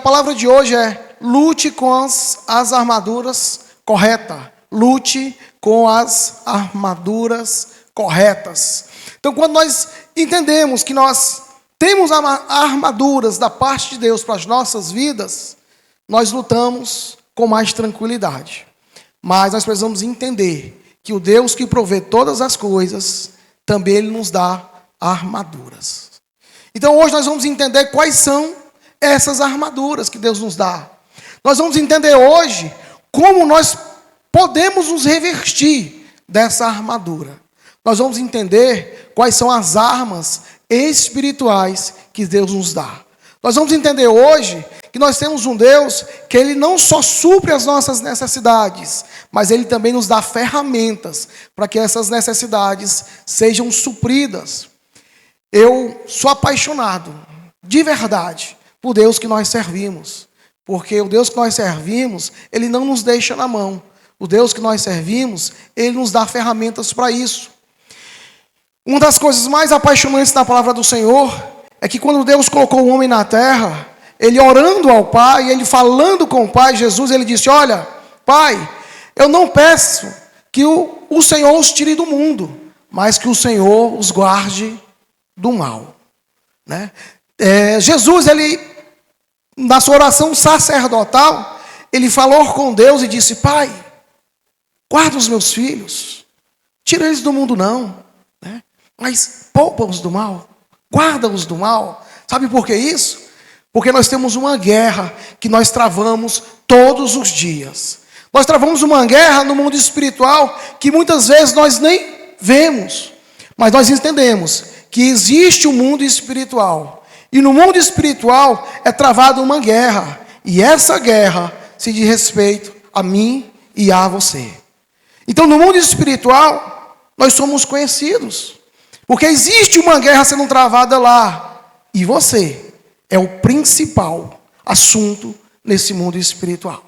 A palavra de hoje é: lute com as armaduras corretas. Lute com as armaduras corretas. Então, quando nós entendemos que nós temos armaduras da parte de Deus para as nossas vidas, nós lutamos com mais tranquilidade. Mas nós precisamos entender que o Deus que provê todas as coisas, também Ele nos dá armaduras. Então hoje nós vamos entender quais são essas armaduras que Deus nos dá. Nós vamos entender hoje como nós podemos nos revestir dessa armadura. Nós vamos entender quais são as armas espirituais que Deus nos dá. Nós vamos entender hoje que nós temos um Deus que Ele não só supre as nossas necessidades, mas Ele também nos dá ferramentas para que essas necessidades sejam supridas. Eu sou apaixonado, de verdade, por Deus que nós servimos. Porque o Deus que nós servimos, Ele não nos deixa na mão. O Deus que nós servimos, Ele nos dá ferramentas para isso. Uma das coisas mais apaixonantes da palavra do Senhor é que quando Deus colocou o homem na terra, Ele orando ao Pai, Ele falando com o Pai, Jesus, Ele disse: olha, Pai, eu não peço que o Senhor os tire do mundo, mas que o Senhor os guarde do mal. Né? Jesus, Ele, na sua oração sacerdotal, Ele falou com Deus e disse: Pai, guarda os meus filhos, tira eles do mundo não, né? Mas poupa-os do mal, guarda-os do mal. Sabe por que isso? Porque nós temos uma guerra que nós travamos todos os dias. Nós travamos uma guerra no mundo espiritual que muitas vezes nós nem vemos. Mas nós entendemos que existe um mundo espiritual. E no mundo espiritual é travada uma guerra. E essa guerra se diz respeito a mim e a você. Então no mundo espiritual nós somos conhecidos. Porque existe uma guerra sendo travada lá. E você é o principal assunto nesse mundo espiritual.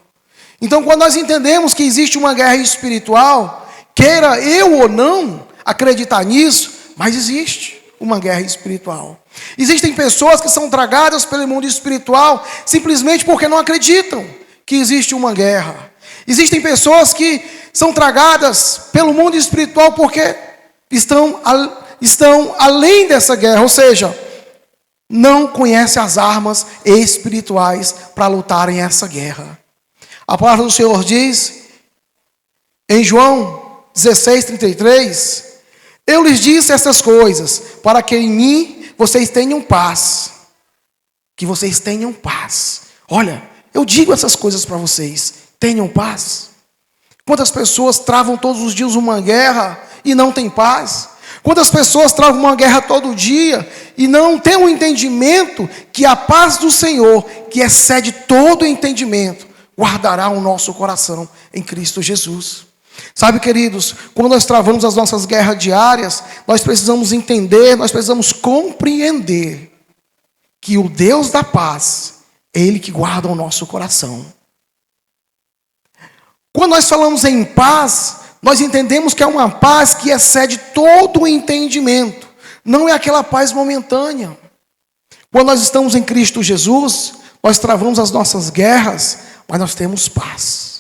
Então, quando nós entendemos que existe uma guerra espiritual, queira eu ou não acreditar nisso, mas existe uma guerra espiritual. Existem pessoas que são tragadas pelo mundo espiritual simplesmente porque não acreditam que existe uma guerra. Existem pessoas que são tragadas pelo mundo espiritual porque estão além dessa guerra, ou seja, não conhece as armas espirituais para lutarem essa guerra. A palavra do Senhor diz, em João 16:33, eu lhes disse essas coisas, para que em mim vocês tenham paz. Que vocês tenham paz. Olha, eu digo essas coisas para vocês, tenham paz. Quantas pessoas travam todos os dias uma guerra e não têm paz? Quantas pessoas travam uma guerra todo dia e não têm um entendimento que a paz do Senhor, que excede todo o entendimento, guardará o nosso coração em Cristo Jesus. Sabe, queridos, quando nós travamos as nossas guerras diárias, nós precisamos entender, nós precisamos compreender que o Deus da paz é Ele que guarda o nosso coração. Quando nós falamos em paz, nós entendemos que é uma paz que excede todo o entendimento. Não é aquela paz momentânea. Quando nós estamos em Cristo Jesus, nós travamos as nossas guerras, mas nós temos paz.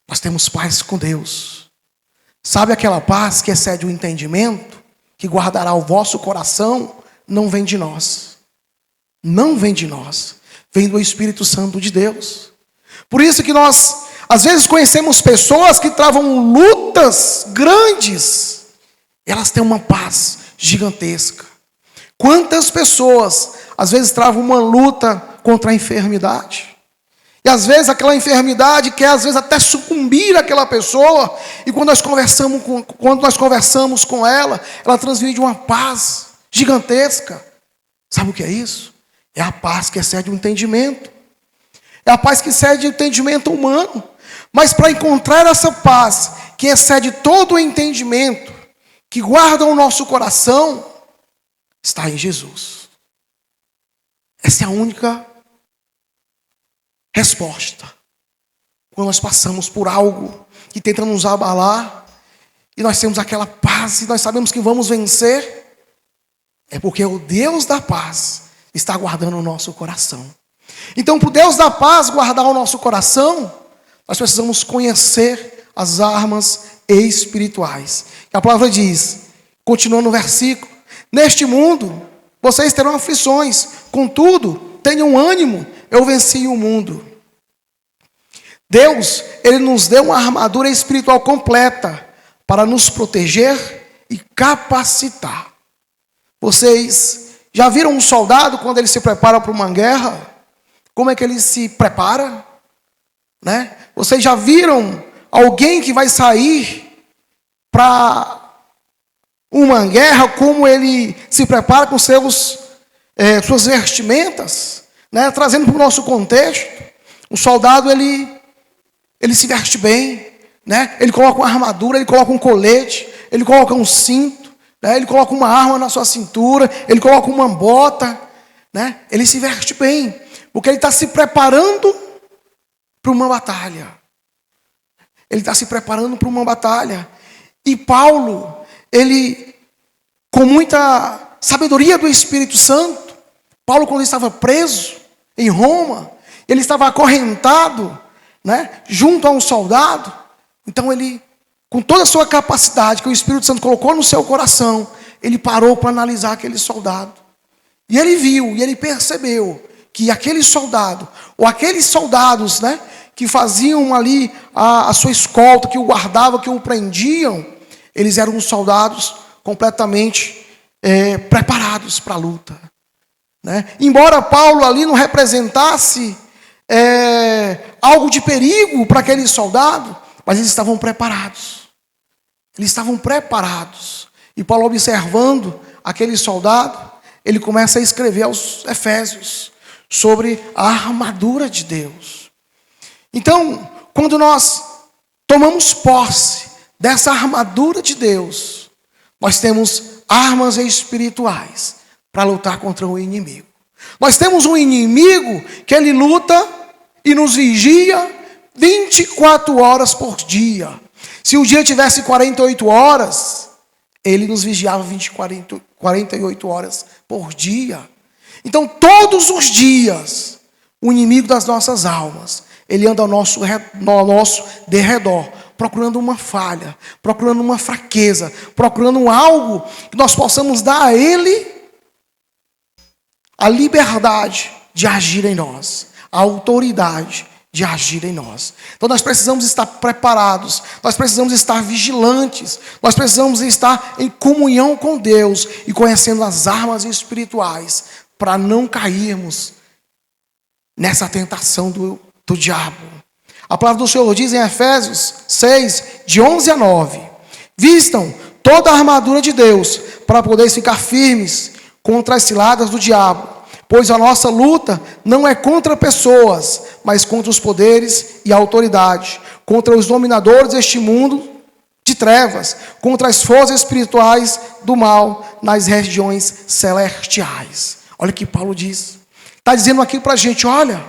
Nós temos paz com Deus. Sabe aquela paz que excede o entendimento, que guardará o vosso coração? Não vem de nós. Não vem de nós. Vem do Espírito Santo de Deus. Por isso que nós, às vezes, conhecemos pessoas que travam lutas grandes. Elas têm uma paz gigantesca. Quantas pessoas, às vezes, travam uma luta contra a enfermidade? E às vezes aquela enfermidade quer, às vezes, até sucumbir àquela pessoa. E quando nós conversamos com ela, ela transmite uma paz gigantesca. Sabe o que é isso? É a paz que excede o entendimento. É a paz que excede o entendimento humano. Mas para encontrar essa paz que excede todo o entendimento, que guarda o nosso coração, está em Jesus. Essa é a única resposta. Quando nós passamos por algo que tenta nos abalar, e nós temos aquela paz, e nós sabemos que vamos vencer, é porque o Deus da paz está guardando o nosso coração. Então, para o Deus da paz guardar o nosso coração, nós precisamos conhecer as armas espirituais. E a palavra diz, continuando no versículo: neste mundo vocês terão aflições, contudo, tenham ânimo, eu venci o mundo. Deus, Ele nos deu uma armadura espiritual completa para nos proteger e capacitar. Vocês já viram um soldado quando ele se prepara para uma guerra? Como é que ele se prepara? Né? Vocês já viram alguém que vai sair para uma guerra, como ele se prepara com suas vestimentas? Né? Trazendo para o nosso contexto, o soldado ele se veste bem, né? Ele coloca uma armadura, ele coloca um colete, ele coloca um cinto, né? Ele coloca uma arma na sua cintura, ele coloca uma bota, né? Ele se veste bem, porque ele está se preparando para uma batalha. Ele está se preparando para uma batalha. E Paulo, ele, com muita sabedoria do Espírito Santo, Paulo, quando ele estava preso em Roma, ele estava acorrentado, né, junto a um soldado. Então ele, com toda a sua capacidade que o Espírito Santo colocou no seu coração, ele parou para analisar aquele soldado. E ele viu, e ele percebeu que aquele soldado, ou aqueles soldados, né, que faziam ali a sua escolta, que o guardavam, que o prendiam, eles eram soldados completamente preparados para a luta. Né? Embora Paulo ali não representasse algo de perigo para aquele soldado, mas eles estavam preparados. Eles estavam preparados. E Paulo, observando aquele soldado, ele começa a escrever aos Efésios sobre a armadura de Deus. Então, quando nós tomamos posse dessa armadura de Deus, nós temos armas espirituais para lutar contra o inimigo. Nós temos um inimigo que ele luta e nos vigia 24 horas por dia. Se o dia tivesse 48 horas, ele nos vigiava 48 horas por dia. Então, todos os dias, o inimigo das nossas almas, ele anda ao nosso derredor, procurando uma falha, procurando uma fraqueza, procurando algo que nós possamos dar a ele a liberdade de agir em nós, a autoridade de agir em nós. Então nós precisamos estar preparados, nós precisamos estar vigilantes, nós precisamos estar em comunhão com Deus e conhecendo as armas espirituais para não cairmos nessa tentação do diabo. A palavra do Senhor diz em Efésios 6, de 11 a 9: vistam toda a armadura de Deus para poderem ficar firmes contra as ciladas do diabo, pois a nossa luta não é contra pessoas, mas contra os poderes e a autoridade, contra os dominadores deste mundo de trevas, contra as forças espirituais do mal nas regiões celestiais. Olha o que Paulo diz. Está dizendo aqui para a gente, olha,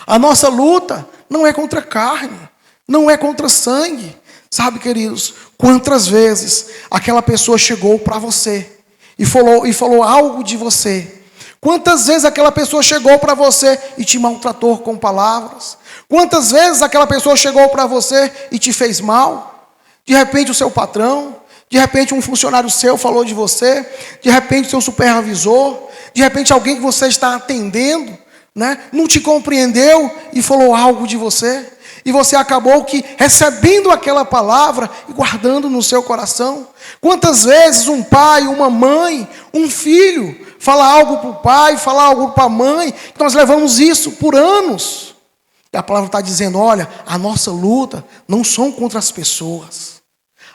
a nossa luta não é contra carne, não é contra sangue. Sabe, queridos, quantas vezes aquela pessoa chegou para você e falou algo de você? Quantas vezes aquela pessoa chegou para você e te maltratou com palavras? Quantas vezes aquela pessoa chegou para você e te fez mal? De repente o seu patrão, de repente um funcionário seu falou de você, de repente o seu supervisor, de repente alguém que você está atendendo, né, não te compreendeu e falou algo de você. E você acabou que recebendo aquela palavra e guardando no seu coração. Quantas vezes um pai, uma mãe, um filho fala algo para o pai, fala algo para a mãe, nós levamos isso por anos. E a palavra está dizendo, olha, a nossa luta não são contra as pessoas.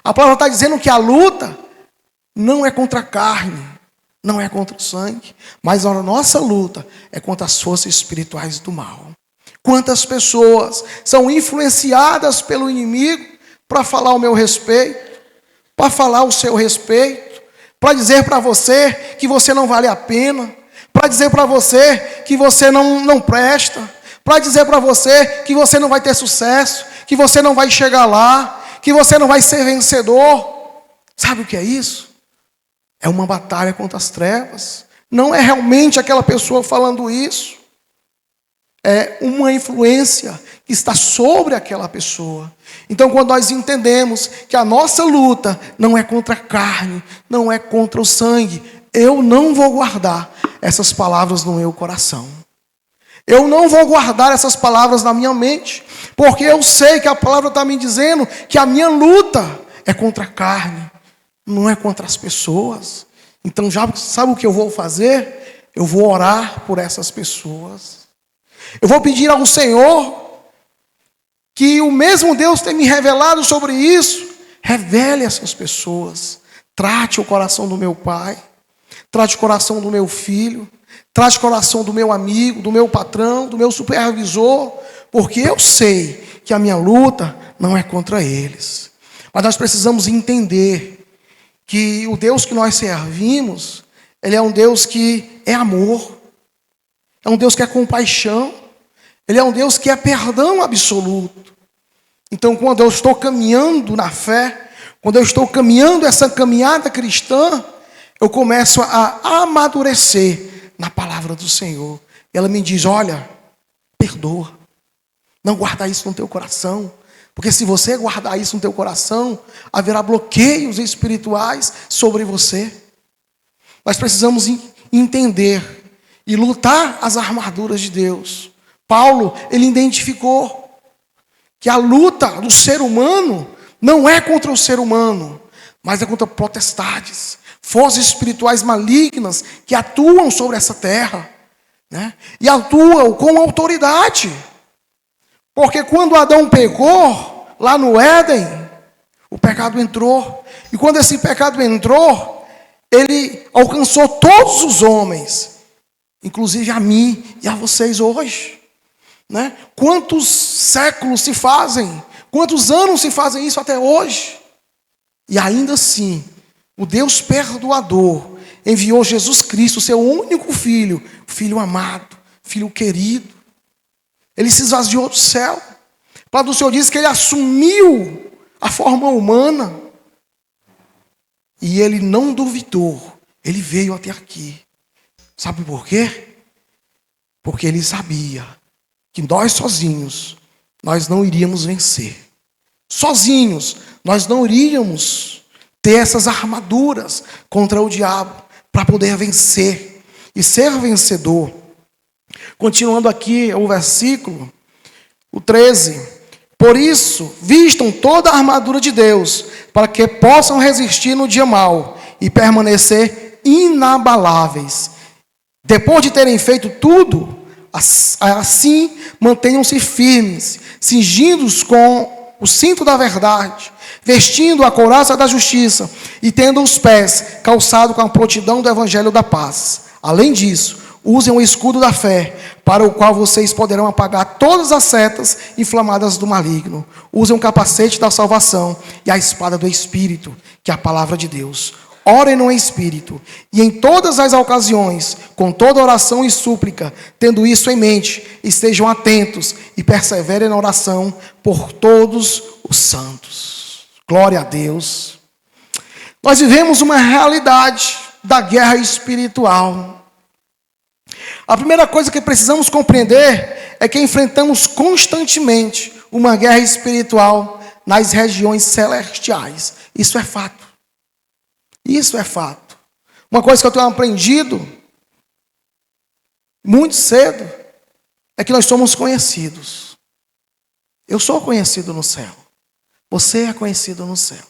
A palavra está dizendo que a luta não é contra a carne, não é contra o sangue, mas a nossa luta é contra as forças espirituais do mal. Quantas pessoas são influenciadas pelo inimigo para falar o meu respeito, para falar o seu respeito, para dizer para você que você não vale a pena, para dizer para você que você não presta, para dizer para você que você não vai ter sucesso, que você não vai chegar lá, que você não vai ser vencedor. Sabe o que é isso? É uma batalha contra as trevas. Não é realmente aquela pessoa falando isso. é uma influência que está sobre aquela pessoa. Então, quando nós entendemos que a nossa luta não é contra a carne, não é contra o sangue, eu não vou guardar essas palavras no meu coração. Eu não vou guardar essas palavras na minha mente, porque eu sei que a palavra está me dizendo que a minha luta é contra a carne, não é contra as pessoas. Então, já sabe o que eu vou fazer? Eu vou orar por essas pessoas. Eu vou pedir ao Senhor que o mesmo Deus tem me revelado sobre isso, revele essas pessoas. Trate o coração do meu pai, trate o coração do meu filho, trate o coração do meu amigo, do meu patrão, do meu supervisor, porque eu sei que a minha luta não é contra eles. Mas nós precisamos entender que o Deus que nós servimos, Ele é um Deus que é amor, é um Deus que é compaixão, Ele é um Deus que é perdão absoluto. Então, quando eu estou caminhando na fé, quando eu estou caminhando essa caminhada cristã, eu começo a amadurecer na palavra do Senhor. Ela me diz, olha, perdoa, não guarda isso no teu coração, porque se você guardar isso no teu coração, haverá bloqueios espirituais sobre você. Nós precisamos entender e lutar as armaduras de Deus. Paulo, ele identificou que a luta do ser humano não é contra o ser humano, mas é contra potestades, forças espirituais malignas que atuam sobre essa terra, né? E atuam com autoridade. Porque quando Adão pecou, lá no Éden, o pecado entrou. E quando esse pecado entrou, ele alcançou todos os homens, inclusive a mim e a vocês hoje. Né? Quantos séculos se fazem, quantos anos se fazem isso até hoje? E ainda assim, o Deus perdoador enviou Jesus Cristo, seu único filho, filho amado, filho querido. Ele se esvaziou do céu. A palavra do Senhor diz que ele assumiu a forma humana. E ele não duvidou, ele veio até aqui. Sabe por quê? Porque ele sabia que nós sozinhos, nós não iríamos vencer. Sozinhos, nós não iríamos ter essas armaduras contra o diabo para poder vencer e ser vencedor. Continuando aqui o versículo, o 13. Por isso, vistam toda a armadura de Deus, para que possam resistir no dia mau e permanecer inabaláveis. Depois de terem feito tudo, assim mantenham-se firmes, cingidos com o cinto da verdade, vestindo a couraça da justiça e tendo os pés calçados com a prontidão do evangelho da paz. Além disso, usem o escudo da fé, para o qual vocês poderão apagar todas as setas inflamadas do maligno. Usem o capacete da salvação e a espada do Espírito, que é a palavra de Deus. Orem no Espírito, e em todas as ocasiões, com toda oração e súplica, tendo isso em mente, estejam atentos e perseverem na oração por todos os santos. Glória a Deus. Nós vivemos uma realidade da guerra espiritual. A primeira coisa que precisamos compreender é que enfrentamos constantemente uma guerra espiritual nas regiões celestiais. Isso é fato. Isso é fato. Uma coisa que eu tenho aprendido muito cedo é que nós somos conhecidos. Eu sou conhecido no céu. Você é conhecido no céu.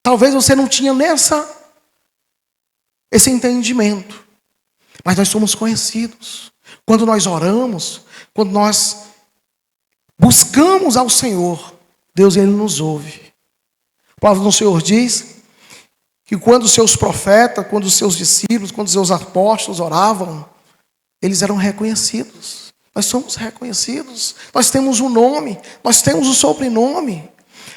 Talvez você não tinha esse entendimento. Mas nós somos conhecidos. Quando nós oramos, quando nós buscamos ao Senhor, Deus, Ele nos ouve. A palavra do Senhor diz que quando os seus profetas, quando os seus discípulos, quando os seus apóstolos oravam, eles eram reconhecidos. Nós somos reconhecidos. Nós temos um nome, nós temos um sobrenome.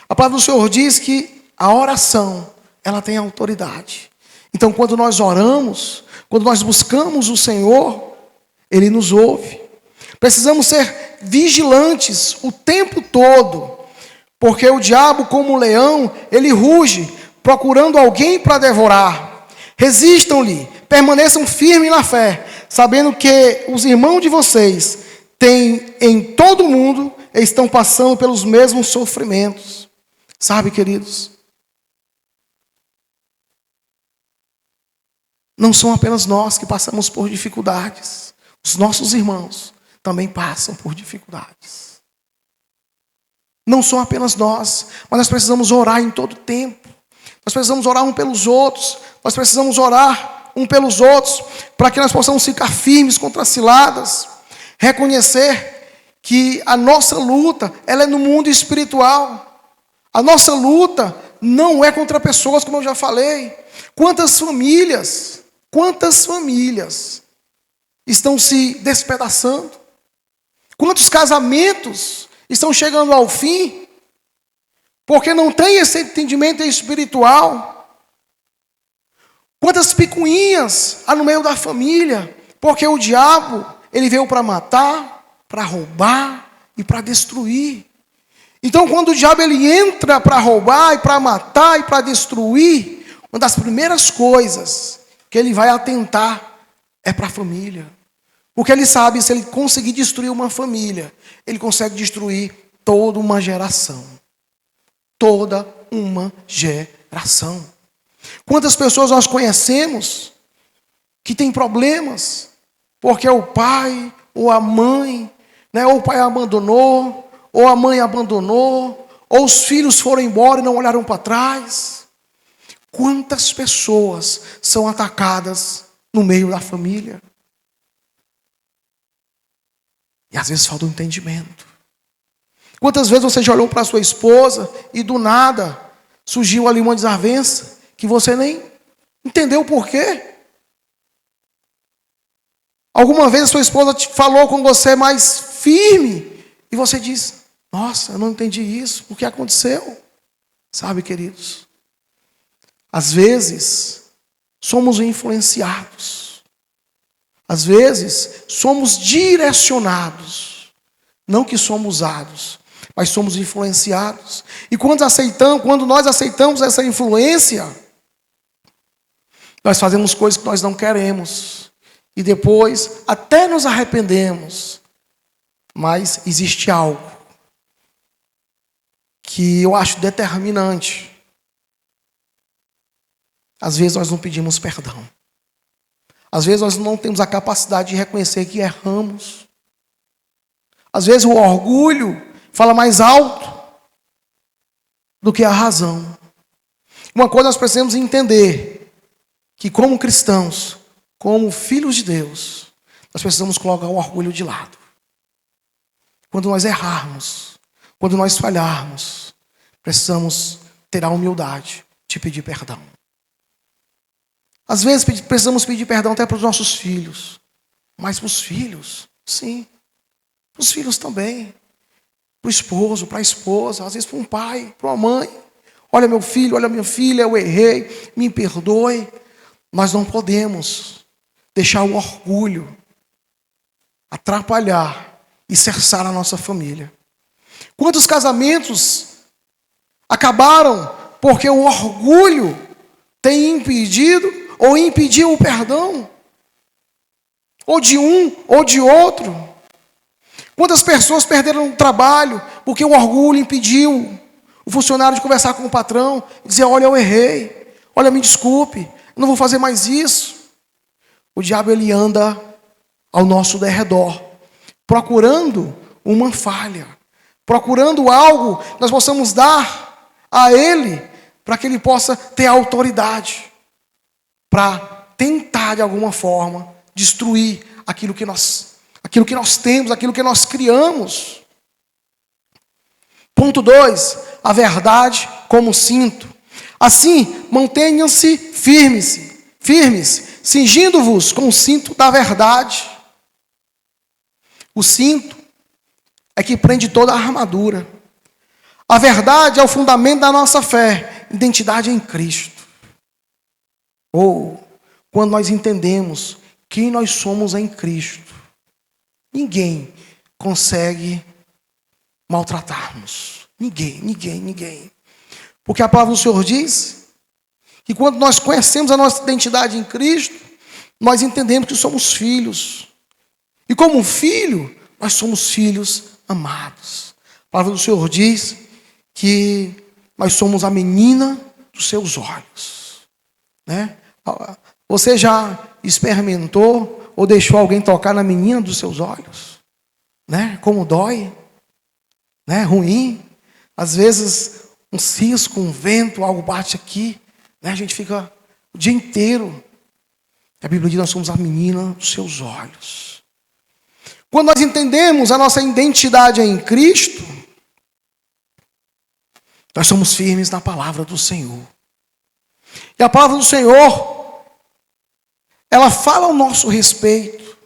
A palavra do Senhor diz que a oração, ela tem autoridade. Então, quando nós oramos, quando nós buscamos o Senhor, Ele nos ouve. Precisamos ser vigilantes o tempo todo, porque o diabo, como um leão, ele ruge, procurando alguém para devorar. Resistam-lhe, permaneçam firmes na fé, sabendo que os irmãos de vocês têm em todo o mundo, estão passando pelos mesmos sofrimentos. Sabe, queridos? Não são apenas nós que passamos por dificuldades. Os nossos irmãos também passam por dificuldades. Não são apenas nós, mas nós precisamos orar em todo tempo. Nós precisamos orar um pelos outros. Nós precisamos orar um pelos outros, para que nós possamos ficar firmes contra as ciladas. Reconhecer que a nossa luta, ela é no mundo espiritual. A nossa luta não é contra pessoas, como eu já falei. Quantas famílias estão se despedaçando? Quantos casamentos estão chegando ao fim? Porque não tem esse entendimento espiritual. Quantas picuinhas há no meio da família? Porque o diabo, ele veio para matar, para roubar e para destruir. Então, quando o diabo ele entra para roubar e para matar e para destruir, uma das primeiras coisas que ele vai atentar é para a família. Porque ele sabe, se ele conseguir destruir uma família, ele consegue destruir toda uma geração. Toda uma geração. Quantas pessoas nós conhecemos que têm problemas, porque o pai ou a mãe, ou o pai abandonou, ou a mãe abandonou, ou os filhos foram embora e não olharam para trás. Quantas pessoas são atacadas no meio da família? E às vezes falta um entendimento. Quantas vezes você já olhou para a sua esposa e do nada surgiu ali uma desavença que você nem entendeu o porquê? Alguma vez a sua esposa falou com você mais firme e você diz: nossa, eu não entendi isso, o que aconteceu? Sabe, queridos, às vezes somos influenciados, às vezes somos direcionados, não que somos usados, mas somos influenciados. E quando nós aceitamos essa influência, nós fazemos coisas que nós não queremos. E depois até nos arrependemos. Mas existe algo que eu acho determinante. Às vezes nós não pedimos perdão. Às vezes nós não temos a capacidade de reconhecer que erramos. Às vezes o orgulho fala mais alto do que a razão. Uma coisa nós precisamos entender, que como cristãos, como filhos de Deus, nós precisamos colocar o orgulho de lado. Quando nós errarmos, quando nós falharmos, precisamos ter a humildade de pedir perdão. Às vezes precisamos pedir perdão até para os nossos filhos, mas para os filhos, sim, para os filhos também. Para o esposo, para a esposa, às vezes para um pai, para uma mãe. Olha meu filho, olha minha filha, eu errei, me perdoe. Nós não podemos deixar o orgulho atrapalhar e cerçar a nossa família. Quantos casamentos acabaram porque o orgulho tem impedido ou impediu o perdão? Ou de um ou de outro. Quantas pessoas perderam o trabalho porque o orgulho impediu o funcionário de conversar com o patrão e dizer: olha, eu errei, olha, me desculpe, eu não vou fazer mais isso. O diabo ele anda ao nosso derredor, procurando uma falha, procurando algo que nós possamos dar a ele, para que ele possa ter autoridade, para tentar de alguma forma destruir aquilo que nós temos, aquilo que nós criamos. Ponto 2, a verdade como cinto. Assim, mantenham-se firmes, cingindo-vos com o cinto da verdade. O cinto é que prende toda a armadura. A verdade é o fundamento da nossa fé, identidade em Cristo. Ou, quando nós entendemos quem nós somos em Cristo, ninguém consegue maltratar-nos. Ninguém. Porque a palavra do Senhor diz que quando nós conhecemos a nossa identidade em Cristo, nós entendemos que somos filhos. E como filho, nós somos filhos amados. A palavra do Senhor diz que nós somos a menina dos seus olhos. Né? Você já experimentou ou deixou alguém tocar na menina dos seus olhos? Né? Como dói? Né? Ruim? Às vezes um cisco, um vento, algo bate aqui, né? A gente fica o dia inteiro. A Bíblia diz que nós somos a menina dos seus olhos. Quando nós entendemos a nossa identidade em Cristo, nós somos firmes na palavra do Senhor. E a palavra do Senhor, ela fala ao nosso respeito,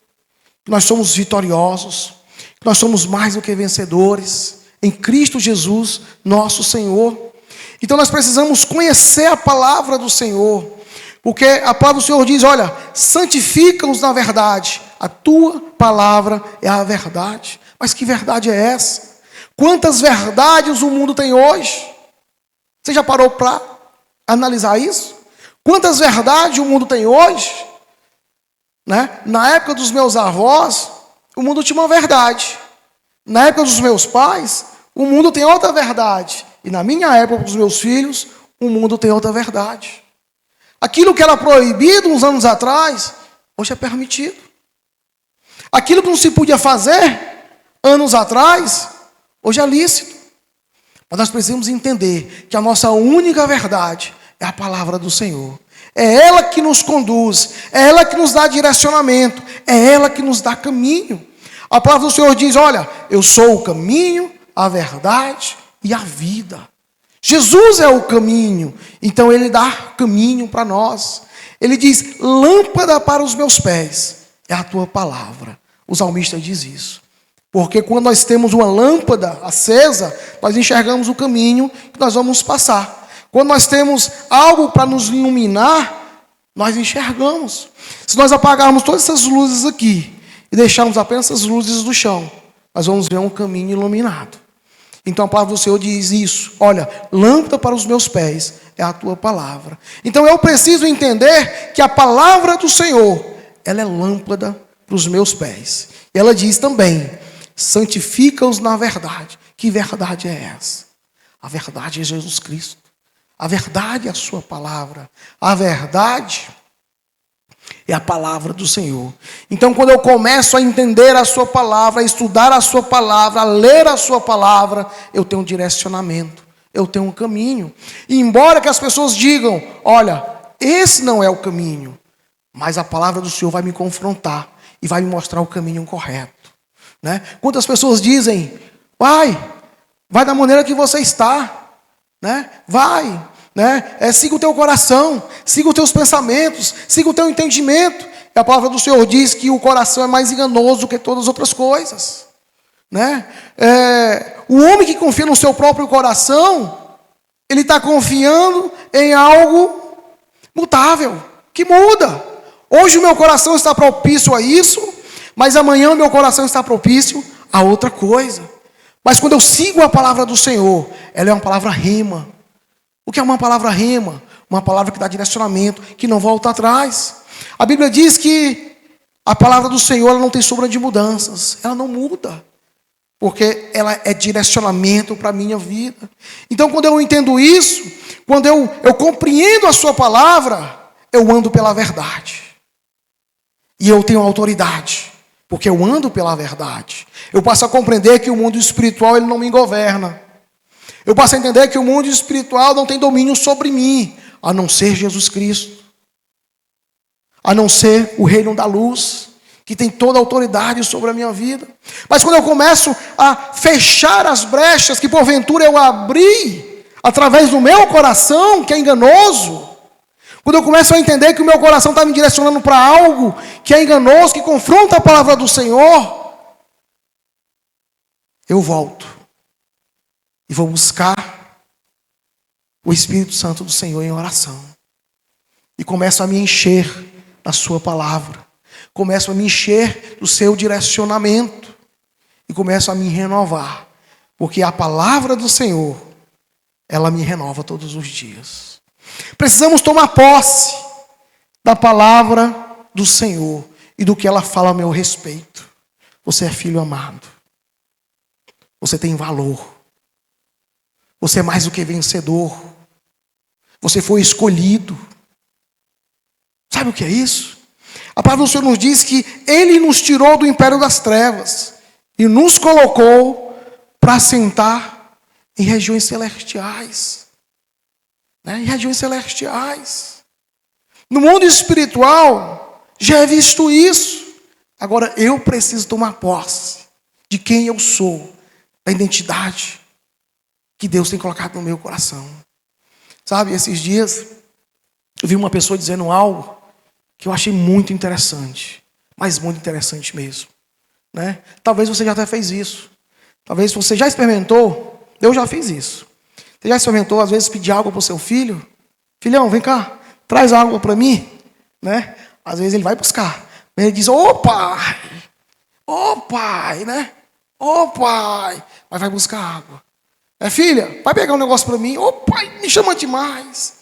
que nós somos vitoriosos, que nós somos mais do que vencedores em Cristo Jesus, nosso Senhor. Então nós precisamos conhecer a palavra do Senhor, porque a palavra do Senhor diz, olha, santifica-os na verdade, a tua palavra é a verdade. Mas que verdade é essa? Quantas verdades o mundo tem hoje? Você já parou para analisar isso? Quantas verdades o mundo tem hoje? Né? Na época dos meus avós, o mundo tinha uma verdade. Na época dos meus pais, o mundo tem outra verdade. E na minha época, dos meus filhos, o mundo tem outra verdade. Aquilo que era proibido uns anos atrás, hoje é permitido. Aquilo que não se podia fazer anos atrás, hoje é lícito. Mas nós precisamos entender que a nossa única verdade é a palavra do Senhor. É ela que nos conduz, é ela que nos dá direcionamento, é ela que nos dá caminho. A palavra do Senhor diz, olha, eu sou o caminho, a verdade e a vida. Jesus é o caminho, então Ele dá caminho para nós. Ele diz, lâmpada para os meus pés é a tua palavra. O salmista diz isso. Porque quando nós temos uma lâmpada acesa, nós enxergamos o caminho que nós vamos passar. Quando nós temos algo para nos iluminar, nós enxergamos. Se nós apagarmos todas essas luzes aqui e deixarmos apenas essas luzes do chão, nós vamos ver um caminho iluminado. Então a palavra do Senhor diz isso. Olha, lâmpada para os meus pés é a tua palavra. Então eu preciso entender que a palavra do Senhor, ela é lâmpada para os meus pés. E ela diz também, santifica-os na verdade. Que verdade é essa? A verdade é Jesus Cristo. A verdade é a sua palavra. A verdade é a palavra do Senhor. Então, quando eu começo a entender a sua palavra, a estudar a sua palavra, a ler a sua palavra, eu tenho um direcionamento, eu tenho um caminho. E embora que as pessoas digam, olha, esse não é o caminho, mas a palavra do Senhor vai me confrontar e vai me mostrar o caminho correto. Né? Quantas pessoas dizem, vai da maneira que você está, né? Vai. Né? Siga o teu coração, siga os teus pensamentos, siga o teu entendimento. E a palavra do Senhor diz que o coração é mais enganoso do que todas as outras coisas. Né? O homem que confia no seu próprio coração, ele está confiando em algo mutável, que muda. Hoje o meu coração está propício a isso, mas amanhã o meu coração está propício a outra coisa. Mas quando eu sigo a palavra do Senhor, ela é uma palavra rema. O que é uma palavra rema? Uma palavra que dá direcionamento, que não volta atrás. A Bíblia diz que a palavra do Senhor ela não tem sombra de mudanças. Ela não muda. Porque ela é direcionamento para a minha vida. Então, quando eu entendo isso, quando eu compreendo a sua palavra, eu ando pela verdade. E eu tenho autoridade. Porque eu ando pela verdade. Eu passo a compreender que o mundo espiritual ele não me governa. Eu passo a entender que o mundo espiritual não tem domínio sobre mim, a não ser Jesus Cristo. A não ser o reino da luz, que tem toda a autoridade sobre a minha vida. Mas quando eu começo a fechar as brechas que porventura eu abri, através do meu coração, que é enganoso, quando eu começo a entender que o meu coração está me direcionando para algo que é enganoso, que confronta a palavra do Senhor, eu volto. E vou buscar o Espírito Santo do Senhor em oração. E começo a me encher da sua palavra. Começo a me encher do seu direcionamento. E começo a me renovar. Porque a palavra do Senhor, ela me renova todos os dias. Precisamos tomar posse da palavra do Senhor e do que ela fala a meu respeito. Você é filho amado. Você tem valor. Você é mais do que vencedor. Você foi escolhido. Sabe o que é isso? A palavra do Senhor nos diz que Ele nos tirou do império das trevas e nos colocou para sentar em regiões celestiais. Em regiões celestiais. No mundo espiritual, já é visto isso. Agora eu preciso tomar posse de quem eu sou, da identidade que Deus tem colocado no meu coração. Sabe, esses dias eu vi uma pessoa dizendo algo que eu achei muito interessante, mas muito interessante mesmo. Talvez você já até fez isso. Talvez você já experimentou. Eu já fiz isso. Você já experimentou, às vezes, pedir água para o seu filho? Filhão, vem cá, traz água para mim. Às vezes ele vai buscar. Ele diz, ô pai, ô pai. Mas vai buscar água. Filha, vai pegar um negócio para mim. Ô pai, me chama demais.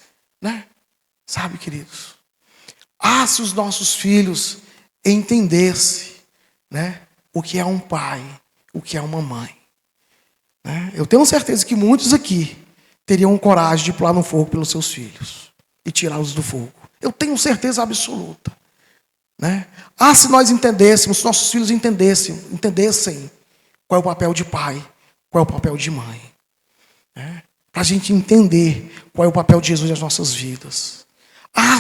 Sabe, queridos? Se os nossos filhos entendessem o que é um pai, o que é uma mãe. Eu tenho certeza que muitos aqui teriam coragem de pular no fogo pelos seus filhos e tirá-los do fogo. Eu tenho certeza absoluta. Se nós entendêssemos, se nossos filhos entendessem qual é o papel de pai, qual é o papel de mãe. Para a gente entender qual é o papel de Jesus nas nossas vidas.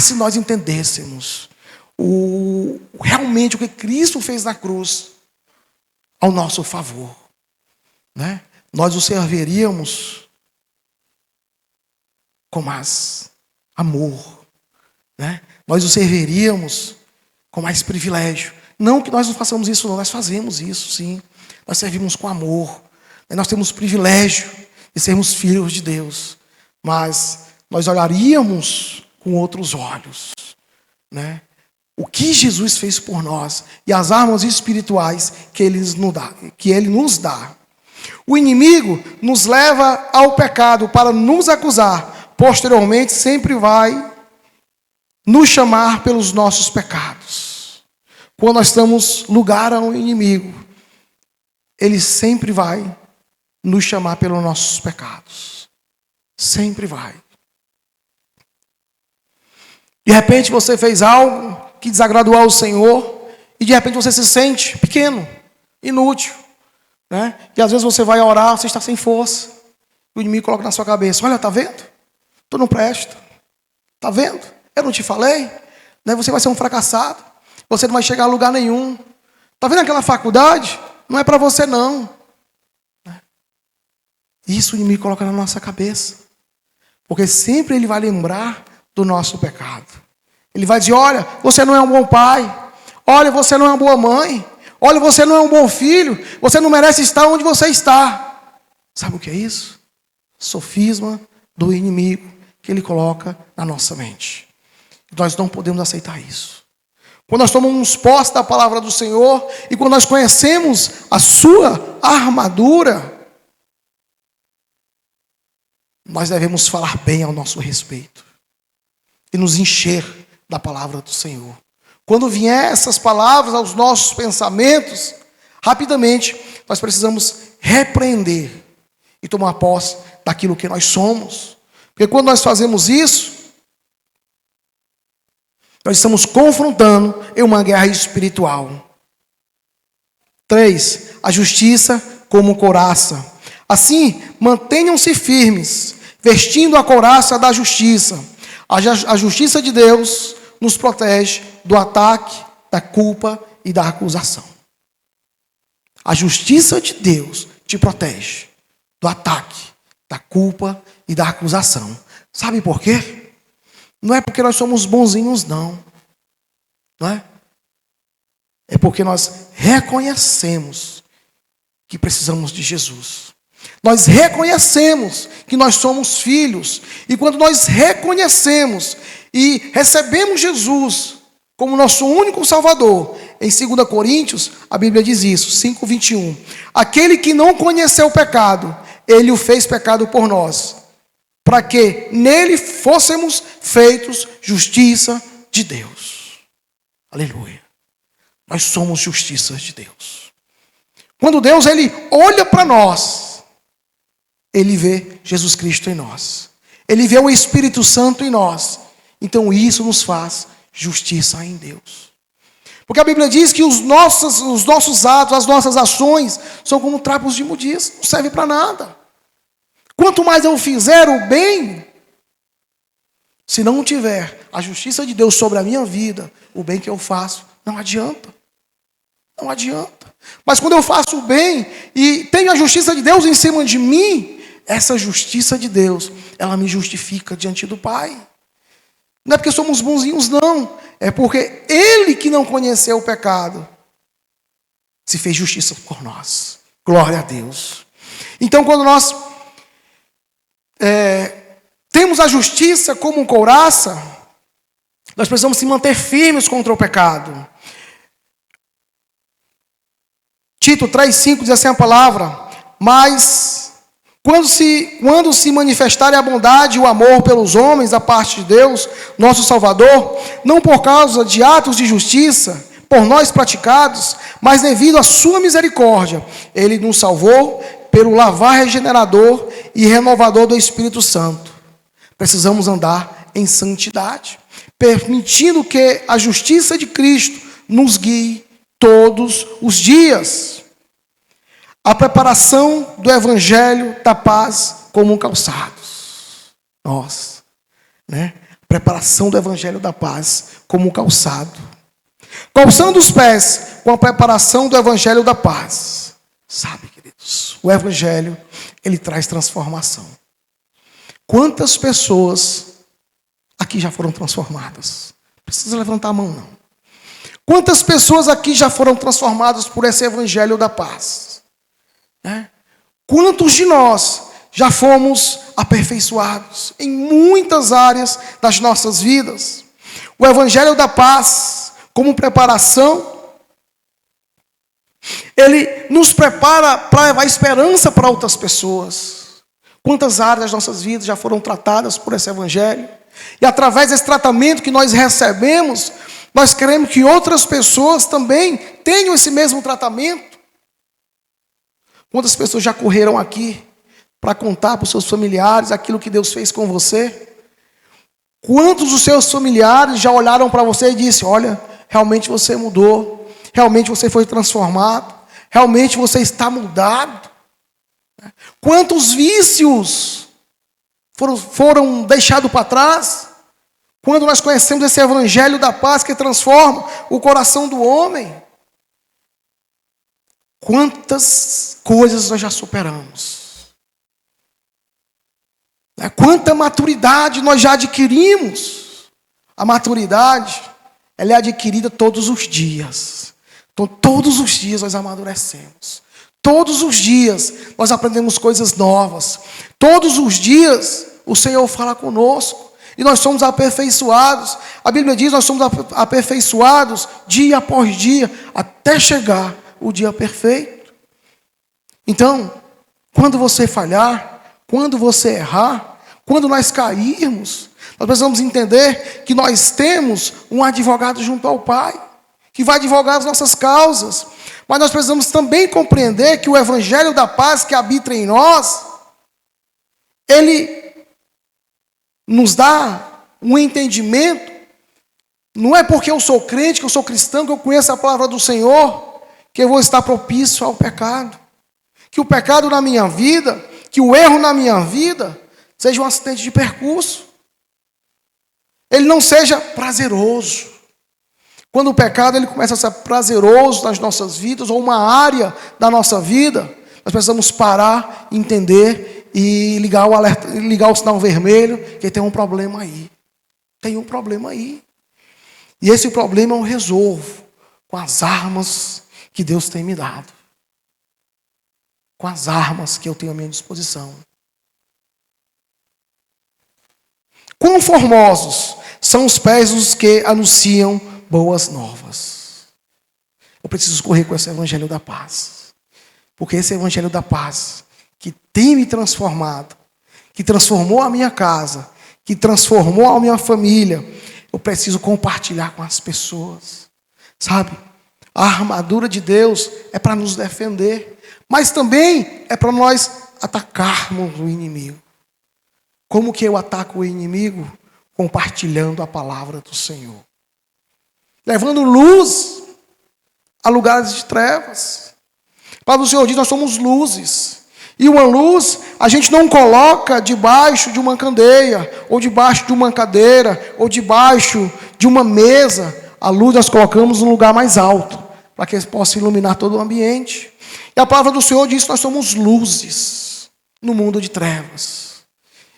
Se nós entendêssemos realmente o que Cristo fez na cruz ao nosso favor. Nós o serviríamos com mais amor. Nós o serviríamos com mais privilégio. Não que nós não façamos isso, não. Nós fazemos isso, sim. Nós servimos com amor. Nós temos privilégio de sermos filhos de Deus. Mas nós olharíamos com outros olhos. O que Jesus fez por nós e as armas espirituais que Ele nos dá. O inimigo nos leva ao pecado para nos acusar. Posteriormente, sempre vai nos chamar pelos nossos pecados. Quando nós damos lugar ao inimigo, ele sempre vai nos chamar pelos nossos pecados. Sempre vai. De repente você fez algo que desagradou ao Senhor e de repente você se sente pequeno, inútil. E às vezes você vai orar, você está sem força. O inimigo coloca na sua cabeça, olha, está vendo? Tu não presta. Está vendo? Eu não te falei? Você vai ser um fracassado. Você não vai chegar a lugar nenhum. Está vendo aquela faculdade? Não é para você não. Isso o inimigo coloca na nossa cabeça. Porque sempre ele vai lembrar do nosso pecado. Ele vai dizer, olha, você não é um bom pai. Olha, você não é uma boa mãe. Olha, você não é um bom filho. Você não merece estar onde você está. Sabe o que é isso? Sofisma do inimigo que ele coloca na nossa mente. Nós não podemos aceitar isso. Quando nós tomamos posse da palavra do Senhor e quando nós conhecemos a sua armadura, nós devemos falar bem ao nosso respeito e nos encher da palavra do Senhor. Quando vier essas palavras aos nossos pensamentos, rapidamente nós precisamos repreender e tomar posse daquilo que nós somos. Porque quando nós fazemos isso, nós estamos confrontando em uma guerra espiritual. 3. A justiça como couraça. Assim, mantenham-se firmes, vestindo a couraça da justiça. A justiça de Deus nos protege do ataque, da culpa e da acusação. A justiça de Deus te protege do ataque, da culpa e da acusação. Sabe por quê? Não é porque nós somos bonzinhos, não. Não é? É porque nós reconhecemos que precisamos de Jesus. Nós reconhecemos que nós somos filhos. E quando nós reconhecemos e recebemos Jesus como nosso único Salvador, em 2 Coríntios, a Bíblia diz isso, 5:21. Aquele que não conheceu o pecado, ele o fez pecado por nós, para que nele fôssemos feitos justiça de Deus. Aleluia. Nós somos justiça de Deus. Quando Deus ele olha para nós, ele vê Jesus Cristo em nós. Ele vê o Espírito Santo em nós. Então isso nos faz justiça em Deus. Porque a Bíblia diz que os nossos atos, as nossas ações, são como trapos de imundícia, não serve para nada. Quanto mais eu fizer o bem, se não tiver a justiça de Deus sobre a minha vida, o bem que eu faço, não adianta. Não adianta. Mas quando eu faço o bem e tenho a justiça de Deus em cima de mim, essa justiça de Deus, ela me justifica diante do Pai. Não é porque somos bonzinhos, não. É porque Ele que não conheceu o pecado se fez justiça por nós. Glória a Deus. Então, quando nós temos a justiça como couraça, nós precisamos se manter firmes contra o pecado. Tito 3,5 diz assim a palavra: mas quando se manifestarem a bondade e o amor pelos homens da parte de Deus, nosso Salvador, não por causa de atos de justiça, por nós praticados, mas devido à sua misericórdia, Ele nos salvou pelo lavar regenerador e renovador do Espírito Santo. Precisamos andar em santidade, permitindo que a justiça de Cristo nos guie todos os dias. A preparação do Evangelho da paz como calçados. Nossa, né? Preparação do Evangelho da paz como calçado. Calçando os pés com a preparação do Evangelho da paz. Sabe, queridos, o Evangelho, ele traz transformação. Quantas pessoas aqui já foram transformadas? Não precisa levantar a mão, não. Quantas pessoas aqui já foram transformadas por esse Evangelho da paz? Né? Quantos de nós já fomos aperfeiçoados em muitas áreas das nossas vidas? O Evangelho da paz, como preparação, ele nos prepara para levar esperança para outras pessoas. Quantas áreas das nossas vidas já foram tratadas por esse Evangelho? E através desse tratamento que nós recebemos, nós queremos que outras pessoas também tenham esse mesmo tratamento. Quantas pessoas já correram aqui para contar para os seus familiares aquilo que Deus fez com você? Quantos dos seus familiares já olharam para você e disseram: olha, realmente você mudou, realmente você foi transformado, realmente você está mudado? Quantos vícios foram deixados para trás? Quando nós conhecemos esse Evangelho da paz que transforma o coração do homem? Quantas coisas nós já superamos? Quanta maturidade nós já adquirimos? A maturidade, ela é adquirida todos os dias. Então, todos os dias nós amadurecemos. Todos os dias nós aprendemos coisas novas. Todos os dias o Senhor fala conosco. E nós somos aperfeiçoados. A Bíblia diz que nós somos aperfeiçoados dia após dia, até chegar o dia perfeito. Então, quando você falhar, quando você errar, quando nós cairmos, nós precisamos entender que nós temos um advogado junto ao Pai, que vai advogar as nossas causas. Mas nós precisamos também compreender que o Evangelho da paz que habita em nós, ele nos dá um entendimento. Não é porque eu sou crente, que eu sou cristão, que eu conheço a palavra do Senhor, que eu vou estar propício ao pecado. Que o pecado na minha vida, que o erro na minha vida, seja um acidente de percurso. Ele não seja prazeroso. Quando o pecado ele começa a ser prazeroso nas nossas vidas, ou uma área da nossa vida, nós precisamos parar, entender e ligar o alerta, ligar o sinal vermelho, que tem um problema aí. Tem um problema aí. E esse problema eu resolvo com as armas que Deus tem me dado. Com as armas que eu tenho à minha disposição. Quão formosos são os pés dos que anunciam boas novas. Eu preciso correr com esse Evangelho da paz. Porque esse Evangelho da paz, que tem me transformado, que transformou a minha casa, que transformou a minha família, eu preciso compartilhar com as pessoas. Sabe? A armadura de Deus é para nos defender, mas também é para nós atacarmos o inimigo. Como que eu ataco o inimigo? Compartilhando a palavra do Senhor. Levando luz a lugares de trevas. A palavra do Senhor diz: nós somos luzes. E uma luz a gente não coloca debaixo de uma candeia, ou debaixo de uma cadeira, ou debaixo de uma mesa. A luz nós colocamos num lugar mais alto, para que possa iluminar todo o ambiente. E a palavra do Senhor diz que nós somos luzes no mundo de trevas.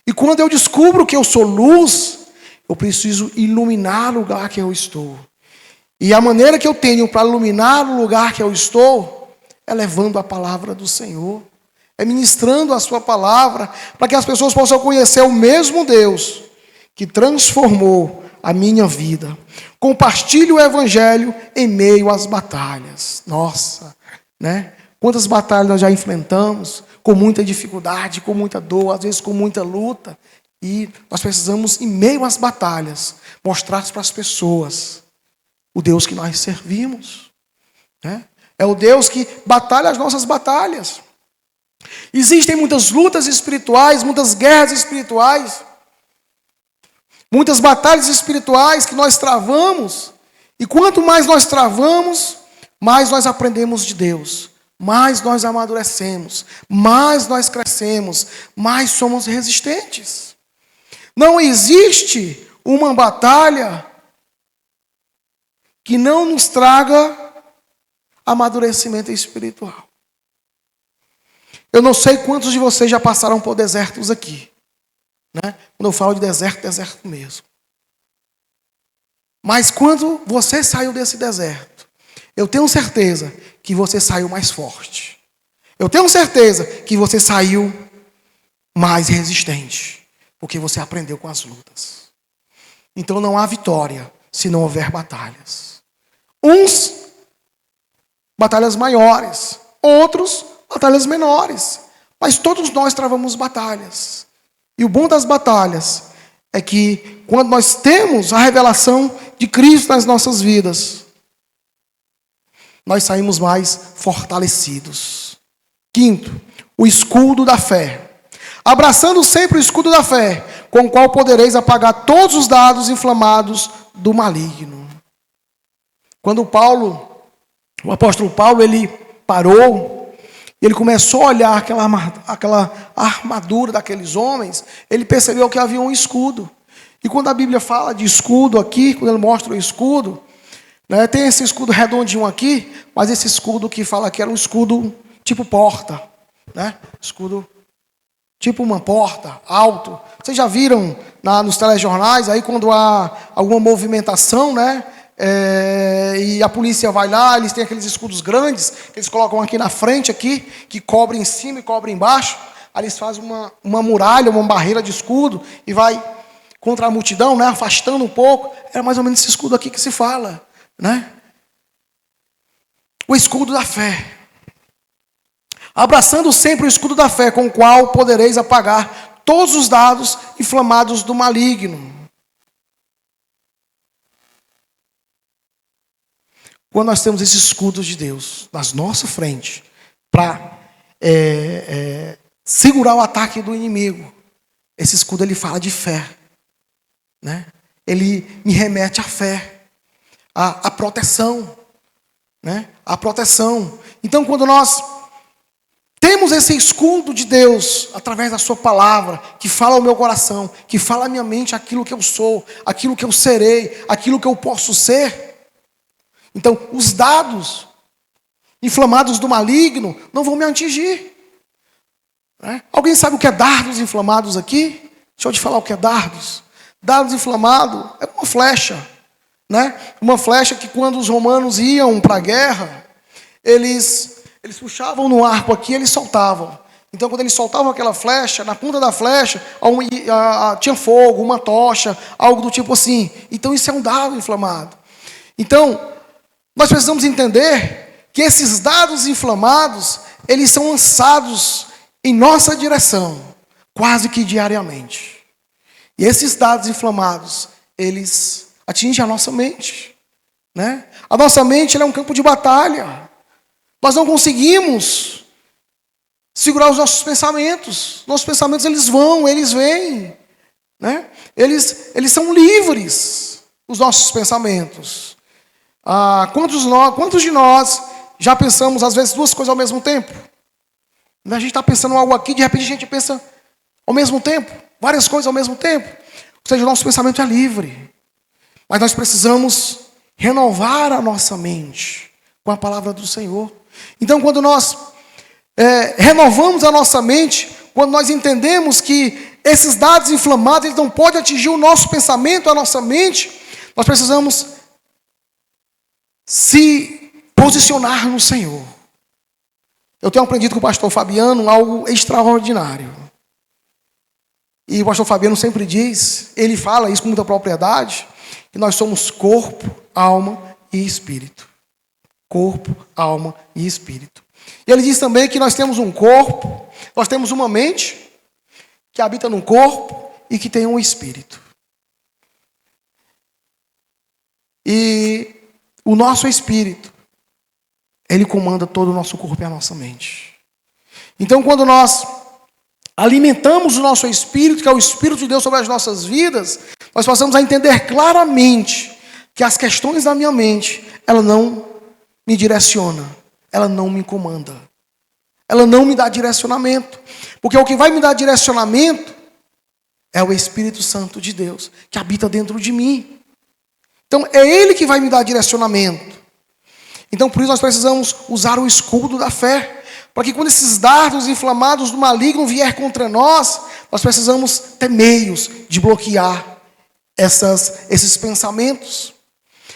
E quando eu descubro que eu sou luz, eu preciso iluminar o lugar que eu estou. E a maneira que eu tenho para iluminar o lugar que eu estou é levando a palavra do Senhor, é ministrando a sua palavra, para que as pessoas possam conhecer o mesmo Deus que transformou a minha vida. Compartilhe o evangelho em meio às batalhas. Nossa, né? Quantas batalhas nós já enfrentamos, com muita dificuldade, com muita dor, às vezes com muita luta. E nós precisamos, em meio às batalhas, mostrar para as pessoas o Deus que nós servimos, né? É o Deus que batalha as nossas batalhas. Existem muitas lutas espirituais, muitas guerras espirituais, muitas batalhas espirituais que nós travamos. E quanto mais nós travamos, mais nós aprendemos de Deus, mais nós amadurecemos, mais nós crescemos, mais somos resistentes. Não existe uma batalha que não nos traga amadurecimento espiritual. Eu não sei quantos de vocês já passaram por desertos aqui, né? Quando eu falo de deserto, deserto mesmo. Mas quando você saiu desse deserto, eu tenho certeza que você saiu mais forte. Eu tenho certeza que você saiu mais resistente, porque você aprendeu com as lutas. Então não há vitória se não houver batalhas. Uns, batalhas maiores. Outros, batalhas menores. Mas todos nós travamos batalhas. E o bom das batalhas é que quando nós temos a revelação de Cristo nas nossas vidas, nós saímos mais fortalecidos. Quinto, o escudo da fé. Abraçando sempre o escudo da fé, com o qual podereis apagar todos os dardos inflamados do maligno. Quando o apóstolo Paulo, ele parou, ele começou a olhar aquela armadura daqueles homens, ele percebeu que havia um escudo. E quando a Bíblia fala de escudo aqui, quando ele mostra o escudo, né, tem esse escudo redondinho aqui, mas esse escudo que fala que era um escudo tipo porta, né? Escudo tipo uma porta, alto. Vocês já viram nos telejornais, aí quando há alguma movimentação, né? E a polícia vai lá, eles têm aqueles escudos grandes, que eles colocam aqui na frente, aqui, que cobre em cima e cobre embaixo. Aí eles fazem uma muralha, uma barreira de escudo, e vai contra a multidão, né? Afastando um pouco. É mais ou menos esse escudo aqui que se fala, né? O escudo da fé. Abraçando sempre o escudo da fé, com o qual podereis apagar todos os dardos inflamados do maligno. Quando nós temos esse escudo de Deus na nossa frente, para segurar o ataque do inimigo, esse escudo ele fala de fé, né? Ele me remete à fé, à proteção, né? A proteção. Então, quando nós temos esse escudo de Deus, através da sua palavra, que fala ao meu coração, que fala à minha mente aquilo que eu sou, aquilo que eu serei, aquilo que eu posso ser. Então, os dardos inflamados do maligno não vão me atingir. Né? Alguém sabe o que é dardos inflamados aqui? Deixa eu te falar o que é dardos. Dardos inflamados é uma flecha. Né? Uma flecha que quando os romanos iam para a guerra, eles puxavam no arco aqui e eles soltavam. Então, quando eles soltavam aquela flecha, na ponta da flecha tinha fogo, uma tocha, algo do tipo assim. Então, isso é um dardo inflamado. Então, nós precisamos entender que esses dardos inflamados, eles são lançados em nossa direção, quase que diariamente. E esses dardos inflamados, eles atingem a nossa mente, né? A nossa mente ela é um campo de batalha. Nós não conseguimos segurar os nossos pensamentos. Nossos pensamentos, eles vão, eles vêm. Né? Eles são livres, os nossos pensamentos. Quantos de nós já pensamos, às vezes, duas coisas ao mesmo tempo? A gente está pensando algo aqui, de repente a gente pensa ao mesmo tempo, várias coisas ao mesmo tempo. Ou seja, o nosso pensamento é livre. Mas nós precisamos renovar a nossa mente com a palavra do Senhor. Então, quando nós renovamos a nossa mente, quando nós entendemos que esses dados inflamados eles não podem atingir o nosso pensamento, a nossa mente, nós precisamos se posicionar no Senhor. Eu tenho aprendido com o pastor Fabiano algo extraordinário. E o pastor Fabiano sempre diz, ele fala isso com muita propriedade, que nós somos corpo, alma e espírito. Corpo, alma e espírito. E ele diz também que nós temos um corpo, nós temos uma mente que habita num corpo e que tem um espírito. E o nosso espírito, ele comanda todo o nosso corpo e a nossa mente. Então, quando nós alimentamos o nosso espírito, que é o Espírito de Deus sobre as nossas vidas, nós passamos a entender claramente que as questões da minha mente, ela não me direciona, ela não me comanda, ela não me dá direcionamento, porque o que vai me dar direcionamento é o Espírito Santo de Deus, que habita dentro de mim. Então, é Ele que vai me dar direcionamento. Então, por isso nós precisamos usar o escudo da fé, para que quando esses dardos inflamados do maligno vier contra nós, nós precisamos ter meios de bloquear esses pensamentos.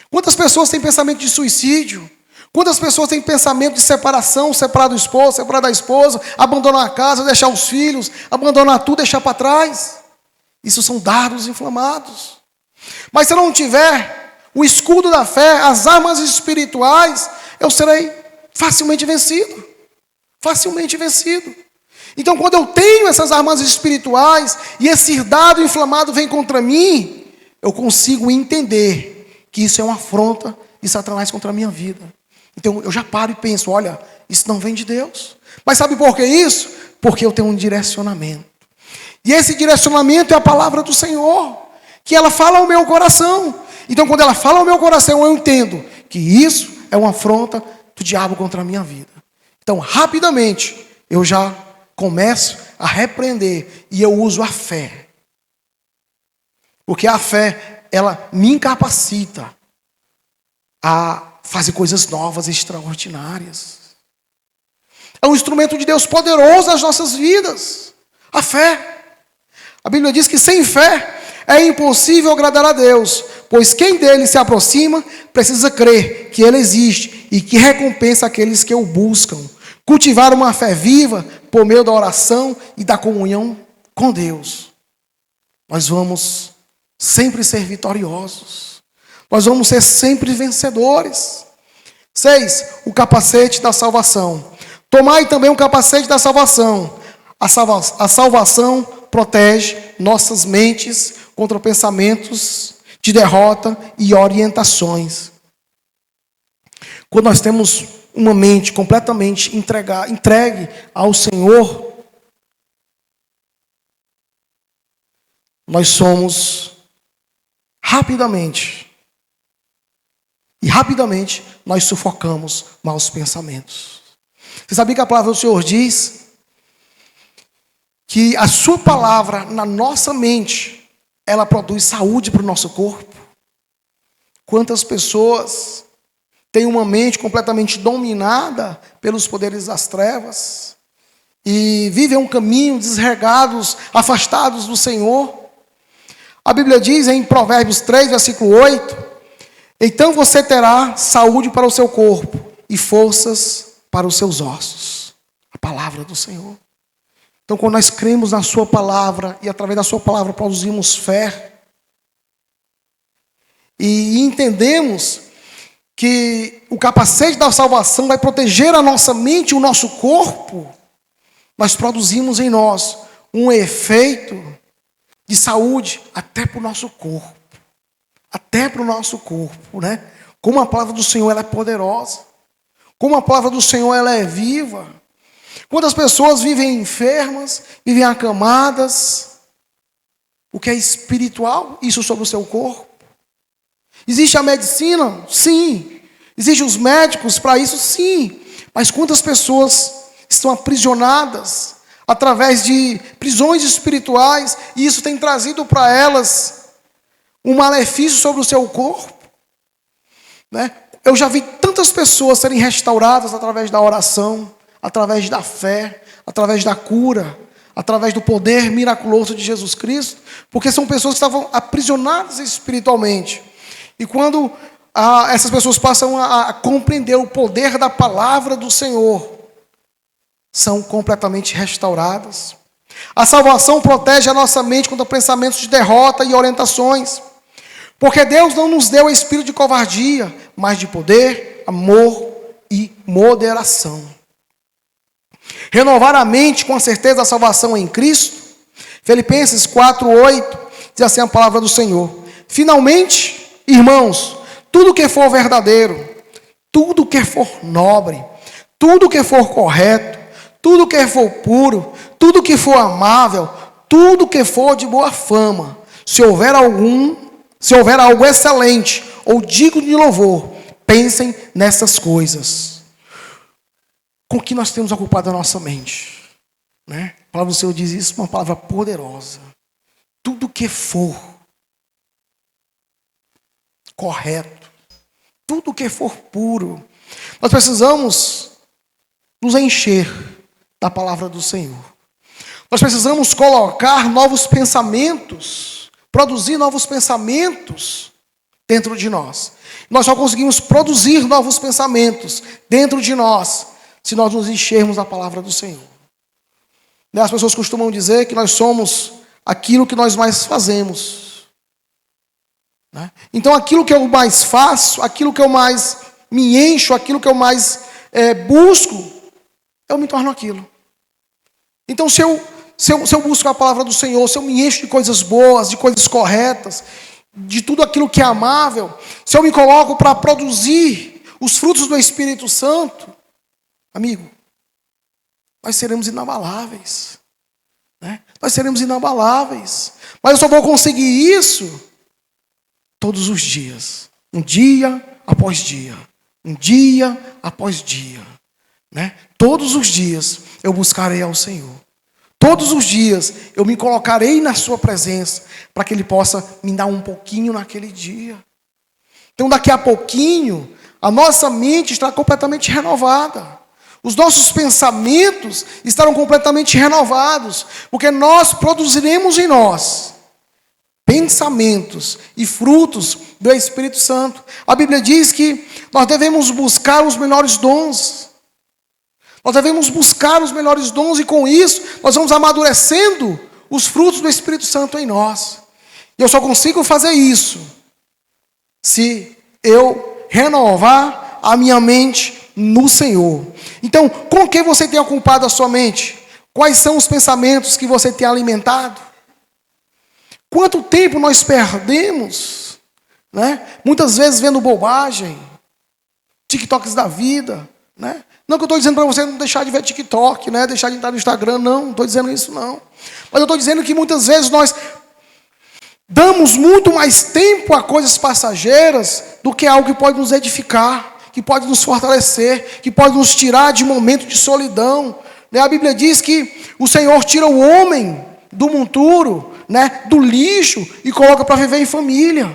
Quantas pessoas têm pensamento de suicídio? Quantas pessoas têm pensamento de separação, separar do esposo, separar da esposa, abandonar a casa, deixar os filhos, abandonar tudo, deixar para trás? Isso são dardos inflamados. Mas se eu não tiver o escudo da fé, as armas espirituais, eu serei facilmente vencido. Facilmente vencido. Então, quando eu tenho essas armas espirituais e esse dardo inflamado vem contra mim, eu consigo entender que isso é uma afronta de Satanás contra a minha vida. Então, eu já paro e penso, olha, isso não vem de Deus. Mas sabe por que isso? Porque eu tenho um direcionamento. E esse direcionamento é a palavra do Senhor, que ela fala ao meu coração. Então, quando ela fala ao meu coração, eu entendo que isso é uma afronta do diabo contra a minha vida. Então, rapidamente, eu já começo a repreender e eu uso a fé. Porque a fé, ela me incapacita a fazer coisas novas e extraordinárias. É um instrumento de Deus poderoso nas nossas vidas. A fé. A Bíblia diz que sem fé é impossível agradar a Deus, pois quem dele se aproxima precisa crer que ele existe e que recompensa aqueles que o buscam. Cultivar uma fé viva por meio da oração e da comunhão com Deus. Nós vamos sempre ser vitoriosos. Nós vamos ser sempre vencedores. 6. O capacete da salvação. Tomai também o capacete da salvação. A salvação protege nossas mentes contra pensamentos de derrota e orientações. Quando nós temos uma mente completamente entregue ao Senhor, nós somos rapidamente nós sufocamos maus pensamentos. Você sabia que a palavra do Senhor diz que a sua palavra na nossa mente, ela produz saúde para o nosso corpo? Quantas pessoas têm uma mente completamente dominada pelos poderes das trevas e vivem um caminho desregados, afastados do Senhor? A Bíblia diz em Provérbios 3, versículo 8, então você terá saúde para o seu corpo e forças para os seus ossos. A palavra do Senhor. Então, quando nós cremos na sua palavra e através da sua palavra produzimos fé e entendemos que o capacete da salvação vai proteger a nossa mente e o nosso corpo, nós produzimos em nós um efeito de saúde até para o nosso corpo. Até para o nosso corpo, né? Como a palavra do Senhor ela é poderosa. Como a palavra do Senhor ela é viva. Quantas pessoas vivem enfermas, vivem acamadas. O que é espiritual? Isso sobre o seu corpo. Existe a medicina? Sim. Existem os médicos para isso? Sim. Mas quantas pessoas estão aprisionadas através de prisões espirituais e isso tem trazido para elas um malefício sobre o seu corpo? Né? Eu já vi tantas pessoas serem restauradas através da oração, através da fé, através da cura, através do poder miraculoso de Jesus Cristo, porque são pessoas que estavam aprisionadas espiritualmente. E quando essas pessoas passam a compreender o poder da palavra do Senhor, são completamente restauradas. A salvação protege a nossa mente contra pensamentos de derrota e orientações. Porque Deus não nos deu espírito de covardia, mas de poder, amor e moderação. Renovar a mente com a certeza da salvação em Cristo. Filipenses 4:8 diz assim a palavra do Senhor. Finalmente, irmãos, tudo que for verdadeiro, tudo que for nobre, tudo que for correto, tudo que for puro, tudo que for amável, tudo que for de boa fama, se houver algo excelente ou digno de louvor, pensem nessas coisas. Com que nós temos ocupado a nossa mente? Né? A palavra do Senhor diz isso, uma palavra poderosa. Tudo que for correto, tudo que for puro, nós precisamos nos encher da palavra do Senhor. Nós precisamos colocar novos pensamentos, produzir novos pensamentos dentro de nós. Nós só conseguimos produzir novos pensamentos dentro de nós se nós nos enchermos da palavra do Senhor. As pessoas costumam dizer que nós somos aquilo que nós mais fazemos. Então aquilo que eu mais faço, aquilo que eu mais me encho, aquilo que eu mais busco, eu me torno aquilo. Então se eu busco a palavra do Senhor, se eu me encho de coisas boas, de coisas corretas, de tudo aquilo que é amável, se eu me coloco para produzir os frutos do Espírito Santo, amigo, nós seremos inabaláveis. Né? Nós seremos inabaláveis. Mas eu só vou conseguir isso todos os dias. Um dia após dia. Um dia após dia. Né? Todos os dias eu buscarei ao Senhor. Todos os dias eu me colocarei na sua presença para que Ele possa me dar um pouquinho naquele dia. Então daqui a pouquinho a nossa mente estará completamente renovada. Os nossos pensamentos estarão completamente renovados, porque nós produziremos em nós pensamentos e frutos do Espírito Santo. A Bíblia diz que nós devemos buscar os melhores dons. Nós devemos buscar os melhores dons e com isso nós vamos amadurecendo os frutos do Espírito Santo em nós. E eu só consigo fazer isso se eu renovar a minha mente no Senhor. Então, com que você tem ocupado a sua mente? Quais são os pensamentos que você tem alimentado? Quanto tempo nós perdemos, né? Muitas vezes vendo bobagem, TikToks da vida, né? Não que eu estou dizendo para você não deixar de ver TikTok, né? Deixar de entrar no Instagram, não estou dizendo isso não. Mas eu estou dizendo que muitas vezes nós damos muito mais tempo a coisas passageiras do que algo que pode nos edificar, que pode nos fortalecer, que pode nos tirar de momento de solidão. A Bíblia diz que o Senhor tira o homem do monturo, né, do lixo, e coloca para viver em família.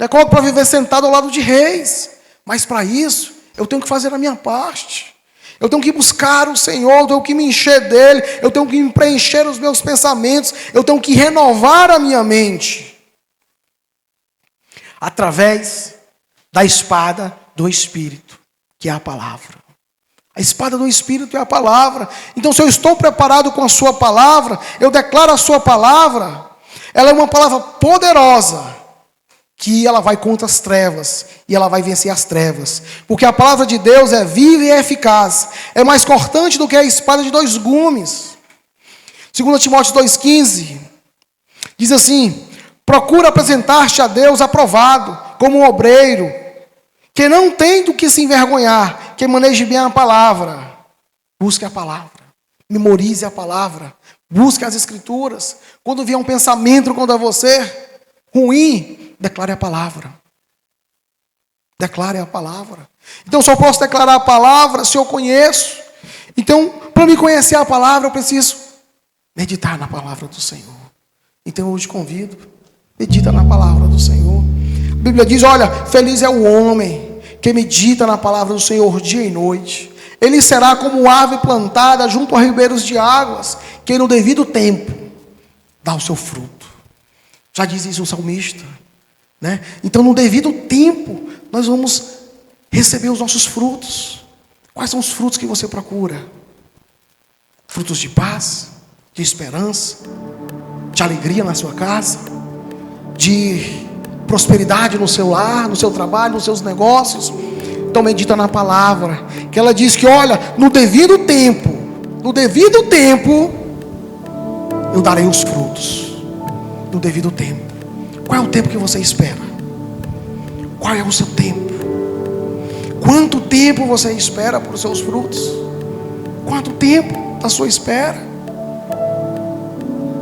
Coloca para viver sentado ao lado de reis. Mas para isso, eu tenho que fazer a minha parte. Eu tenho que buscar o Senhor, eu tenho que me encher dEle, eu tenho que preencher os meus pensamentos, eu tenho que renovar a minha mente. Através da espada do Espírito, que é a palavra. A espada do Espírito é a palavra. Então, se eu estou preparado com a sua palavra, eu declaro a sua palavra, ela é uma palavra poderosa, que ela vai contra as trevas, e ela vai vencer as trevas. Porque a palavra de Deus é viva e é eficaz, é mais cortante do que a espada de dois gumes. 2 Timóteo 2,15, diz assim: procura apresentar-te a Deus aprovado, como um obreiro, que não tem do que se envergonhar, que maneje bem a palavra. Busque a palavra, memorize a palavra, busque as escrituras. Quando vier um pensamento contra você, ruim, declare a palavra. Declare a palavra. Então, só posso declarar a palavra se eu conheço. Então, para me conhecer a palavra, eu preciso meditar na palavra do Senhor. Então, eu te convido, medita na palavra do Senhor. A Bíblia diz, olha, feliz é o homem que medita na palavra do Senhor dia e noite. Ele será como ave plantada junto a ribeiros de águas, que no devido tempo dá o seu fruto. Já diz isso o salmista, né? Então, no devido tempo, nós vamos receber os nossos frutos. Quais são os frutos que você procura? Frutos de paz, de esperança, de alegria na sua casa, de prosperidade no seu lar, no seu trabalho, nos seus negócios. Então medita na palavra, que ela diz que, olha, no devido tempo, eu darei os frutos. No devido tempo. Qual é o tempo que você espera? Qual é o seu tempo? Quanto tempo você espera por seus frutos? Quanto tempo da sua espera?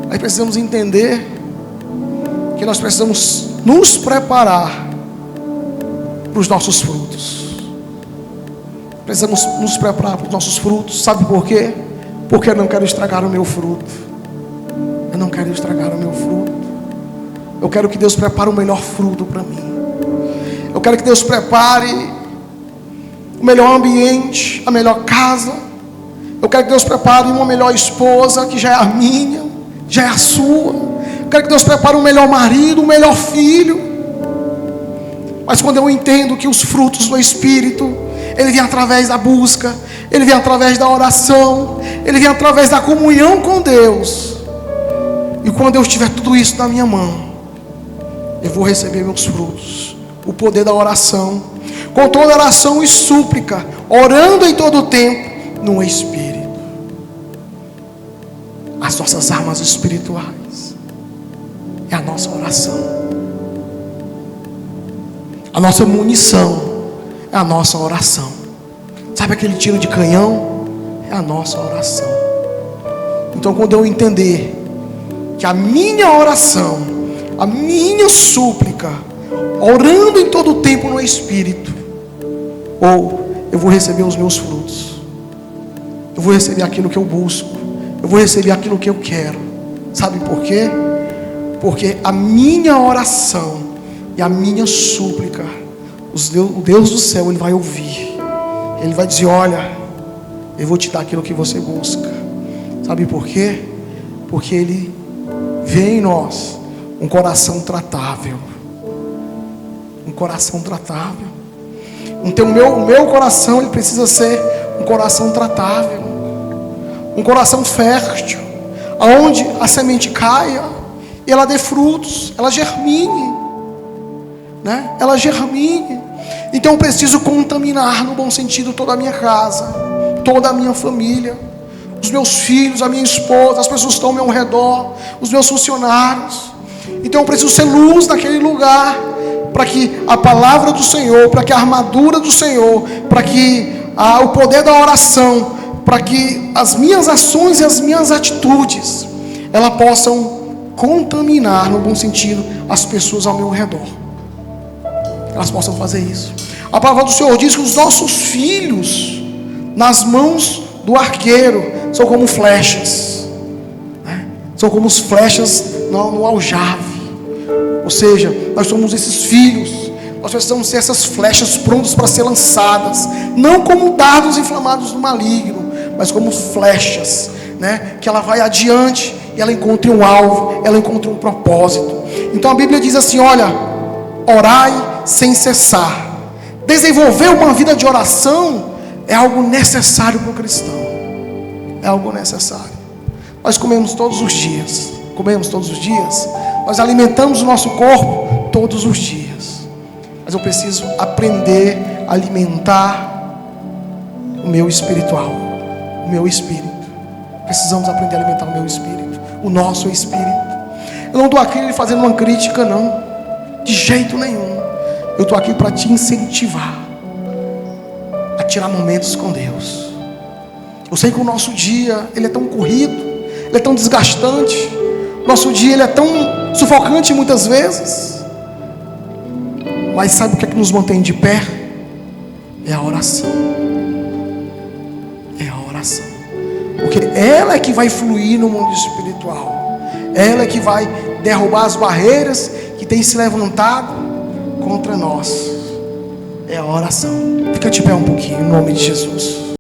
Aí precisamos entender que nós precisamos nos preparar para os nossos frutos. Precisamos nos preparar para os nossos frutos. Sabe por quê? Porque eu não quero estragar o meu fruto. Eu não quero estragar o meu fruto. Eu quero que Deus prepare o melhor fruto para mim. Eu quero que Deus prepare o melhor ambiente, a melhor casa. Eu quero que Deus prepare uma melhor esposa, que já é a minha, já é a sua. Eu quero que Deus prepare um melhor marido, um melhor filho. Mas quando eu entendo que os frutos do Espírito, ele vem através da busca, ele vem através da oração, ele vem através da comunhão com Deus. E quando eu tiver tudo isso na minha mão, eu vou receber meus frutos. O poder da oração, com toda oração e súplica, orando em todo o tempo no Espírito. As nossas armas espirituais é a nossa oração. A nossa munição é a nossa oração. Sabe aquele tiro de canhão? É a nossa oração. Então, quando eu entender que a minha oração, a minha súplica, orando em todo o tempo no Espírito, ou eu vou receber os meus frutos, eu vou receber aquilo que eu busco, eu vou receber aquilo que eu quero. Sabe por quê? Porque a minha oração e a minha súplica, o Deus do céu, Ele vai ouvir. Ele vai dizer, olha, eu vou te dar aquilo que você busca. Sabe por quê? Porque Ele vê em nós um coração tratável. Um coração tratável. Então o meu coração, ele precisa ser um coração tratável. Um coração fértil, aonde a semente caia e ela dê frutos, ela germine, né? Ela germine. Então eu preciso contaminar, no bom sentido, toda a minha casa, toda a minha família, os meus filhos, a minha esposa, as pessoas que estão ao meu redor, os meus funcionários. Então eu preciso ser luz naquele lugar, para que a palavra do Senhor, para que a armadura do Senhor, para que o poder da oração, para que as minhas ações e as minhas atitudes, elas possam contaminar, no bom sentido, as pessoas ao meu redor. Elas possam fazer isso. A palavra do Senhor diz que os nossos filhos, nas mãos do arqueiro, são como flechas, né? São como flechas no aljave. Ou seja, nós somos esses filhos. Nós precisamos ser essas flechas prontas para ser lançadas, não como dardos inflamados do maligno, mas como flechas, né? Que ela vai adiante e ela encontre um alvo, ela encontre um propósito. Então a Bíblia diz assim, olha, orai sem cessar. Desenvolver uma vida de oração é algo necessário para o cristão. É algo necessário. Nós comemos todos os dias. Nós alimentamos o nosso corpo todos os dias. Mas eu preciso aprender a alimentar o meu espiritual, o meu espírito. Precisamos aprender a alimentar o meu espírito, o nosso espírito. Eu não estou aqui fazendo uma crítica, não, de jeito nenhum. Eu estou aqui para te incentivar tirar momentos com Deus. Eu sei que o nosso dia, ele é tão corrido, ele é tão desgastante, nosso dia ele é tão sufocante muitas vezes, mas sabe o que é que nos mantém de pé? É a oração. É a oração. Porque ela é que vai fluir no mundo espiritual. Ela é que vai derrubar as barreiras que têm se levantado contra nós. É a oração. Fica de pé um pouquinho, em nome de Jesus.